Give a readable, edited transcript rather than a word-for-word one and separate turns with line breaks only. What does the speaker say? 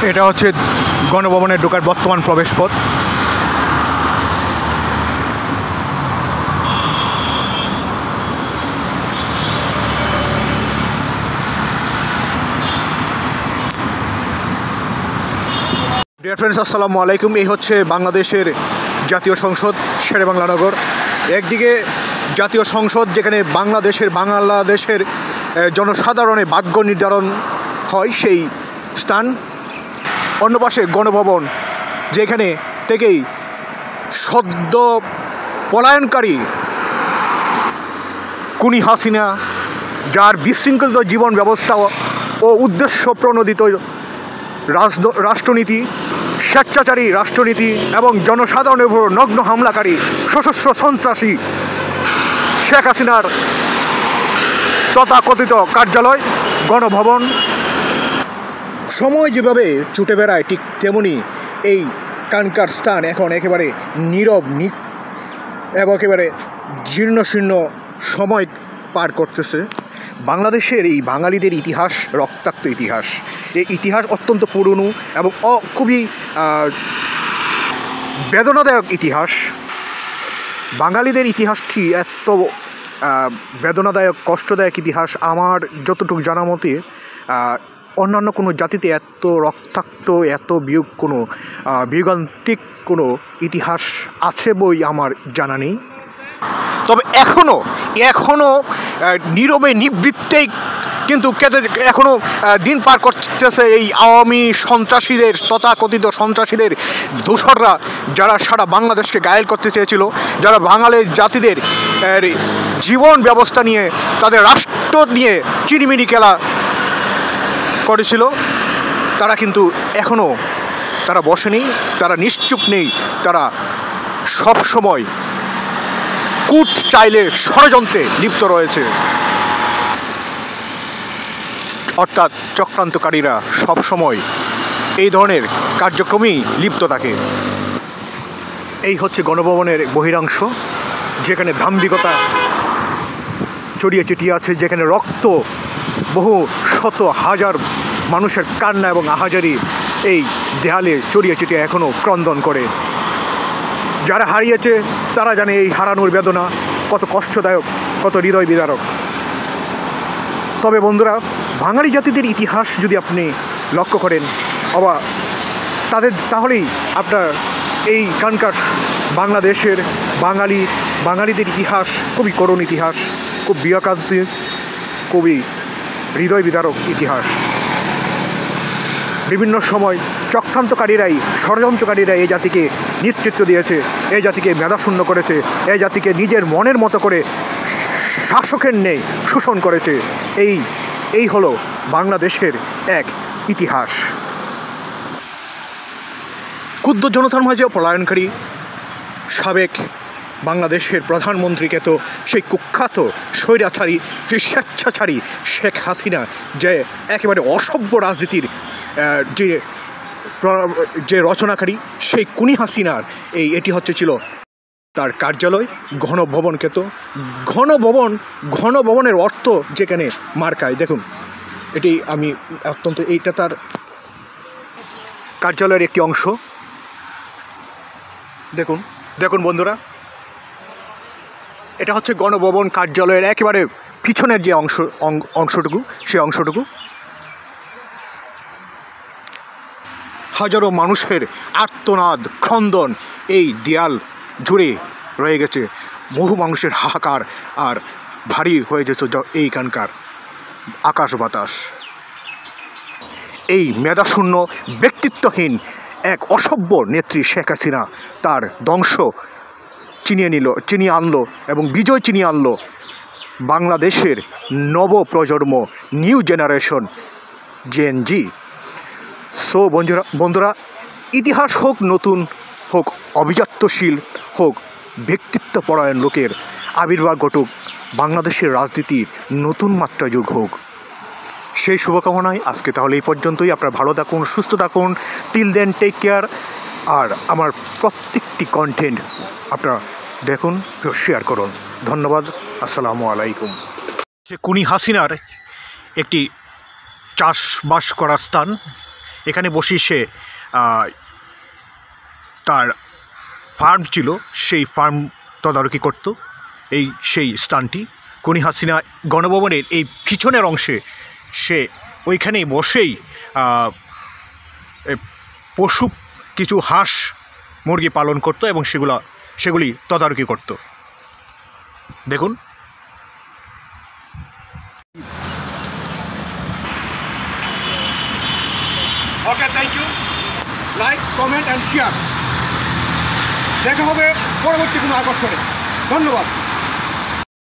এটা হচ্ছে গণভবনে ঢোকার বর্তমান প্রবেশপথ। ডিয়ার ফ্রেন্ডস, আসসালামু আলাইকুম। এই হচ্ছে বাংলাদেশের জাতীয় সংসদ, শেরেবাংলা নগর। একদিকে জাতীয় সংসদ, যেখানে বাংলাদেশের জনসাধারণের ভাগ্য নির্ধারণ হয় সেই স্থান। অন্য পাশে গণভবন, যেখানে থেকেই সদ্য পলায়নকারী খুনি হাসিনা, যার বিশৃঙ্খলিত জীবন ব্যবস্থা ও উদ্দেশ্য প্রণোদিত রাষ্ট্রনীতি, স্বেচ্ছাচারী রাষ্ট্রনীতি এবং জনসাধারণের উপর নগ্ন হামলাকারী সশস্ত্র সন্ত্রাসী শেখ হাসিনার তথাকথিত কার্যালয় গণভবন। সময় যেভাবে ছুটে বেড়ায়, ঠিক তেমনি এই কানকার স্থান এখন একেবারে নীরব এবং একেবারে জীর্ণশীর্ণ সময় পার করতেছে। বাংলাদেশের এই বাঙালিদের ইতিহাস রক্তাক্ত ইতিহাস। এই ইতিহাস অত্যন্ত পুরনো এবং খুবই বেদনাদায়ক ইতিহাস। বাঙালিদের ইতিহাসটি এত বেদনাদায়ক, কষ্টদায়ক ইতিহাস, আমার যতটুকু জানা মতে অন্যান্য কোনো জাতিতে এত রক্তাক্ত, এত বিয়োগান্তিক কোনো ইতিহাস আছে বই আমার জানা নেই। তবে এখনও নীরবে নিবৃত্তেই কিন্তু এখনও দিন পার করতেছে এই আওয়ামী সন্ত্রাসীদের, তথাকথিত সন্ত্রাসীদের দোসররা, যারা সারা বাংলাদেশকে ঘায়েল করতে চেয়েছিল, যারা বাঙালি জাতিদের জীবন ব্যবস্থা নিয়ে, তাদের রাষ্ট্র নিয়ে চিনিমিনি খেলা করেছিল। তারা কিন্তু এখনও তারা বসেনি, তারা নিশ্চুপ নেই, তারা সবসময় কূট চাইলে ষড়যন্ত্রে লিপ্ত রয়েছে। অর্থাৎ চক্রান্তকারীরা সবসময় এই ধরনের কার্যক্রমেই লিপ্ত থাকে। এই হচ্ছে গণভবনের বহিরাংশ, যেখানে দাম্ভিকতা ছড়িয়ে ছিটিয়ে আছে, যেখানে রক্ত, বহু শত হাজার মানুষের কান্না এবং আহাজারি এই দেয়ালে ছড়িয়ে ছিটিয়ে এখনও ক্রন্দন করে। যারা হারিয়েছে তারা জানে এই হারানোর বেদনা কত কষ্টদায়ক, কত হৃদয় বিদারক। তবে বন্ধুরা, বাঙালি জাতিদের ইতিহাস যদি আপনি লক্ষ্য করেন তাহলেই আপনার এই কানকার বাংলাদেশের বাঙালিদের ইতিহাস খুবই করুণ ইতিহাস, খুব বিয়োগান্তিক, খুবই হৃদয় বিদারক ইতিহাস। বিভিন্ন সময় চক্রান্তকারীরাই, ষড়যন্ত্রকারীরা এই জাতিকে নেতৃত্ব দিয়েছে, এই জাতিকে মেধাশূন্য করেছে, এই জাতিকে নিজের মনের মতো করে শাসকের নেই শোষণ করেছে। এই হলো বাংলাদেশের এক ইতিহাস। ক্ষুদ্র জনতার মাঝেও পলায়নকারী সাবেক বাংলাদেশের প্রধানমন্ত্রীকে তো সেই কুখ্যাত স্বৈরাচারী, সেই স্বেচ্ছাচারী শেখ হাসিনা, যে একেবারে অসভ্য রাজনীতির যে রচনাকারী, সেই খুনি হাসিনার এটি ছিল তার কার্যালয় গণভবনকে। তো গণভবনের অর্থ যেখানে মার্কায়, দেখুন এটি আমি এইটা তার কার্যালয়ের একটি অংশ। দেখুন বন্ধুরা, এটা হচ্ছে গণভবন কার্যালয়ের একেবারে পিছনের যে অংশটুকু, সেই অংশটুকু। হাজারো মানুষের আর্তনাদ, ক্রন্দন এই দেয়াল জুড়ে রয়ে গেছে। বহু মানুষের হাহাকার, আর ভারী হয়ে গেছে এইখানকার আকাশ বাতাস। এই মেধাশূন্য, ব্যক্তিত্বহীন এক অসভ্য নেত্রী শেখ হাসিনা তার ধ্বংস চিনিয়ে আনলো এবং বিজয় চিনিয়ে আনলো বাংলাদেশের নবপ্রজন্ম, নিউ জেনারেশন, জেনজি। সো বন্ধুরা, ইতিহাস হোক নতুন, হোক অভিজাত্যশীল, হোক ব্যক্তিত্বপরায়ণ লোকের আবির্ভাব ঘটুক, বাংলাদেশের রাজনীতির নতুন মাত্রা যোগ হোক, সেই শুভকামনায় আজকে তাহলে এই পর্যন্তই। আপনারা ভালো থাকুন, সুস্থ থাকুন। Till then, take care. আর আমার প্রত্যেকটি কন্টেন্ট আপনারা দেখুন, শেয়ার করুন। ধন্যবাদ। আসসালামু আলাইকুম। খুনি হাসিনার একটি চাষবাস করার স্থান, এখানে বসেই সে তার ফার্ম ছিল, সেই ফার্ম তদারকি করত। এই সেই স্থানটি খুনি হাসিনা গণভবনের এই পিছনের অংশে সে ওইখানেই বসেই পশু কিছু হাঁস মুরগি পালন করত এবং সেগুলি তদারকি করত। দেখুন। Okay, thank you. Like, comment and share. দেখা হবে পরবর্তী কোনো আকর্ষণে। ধন্যবাদ।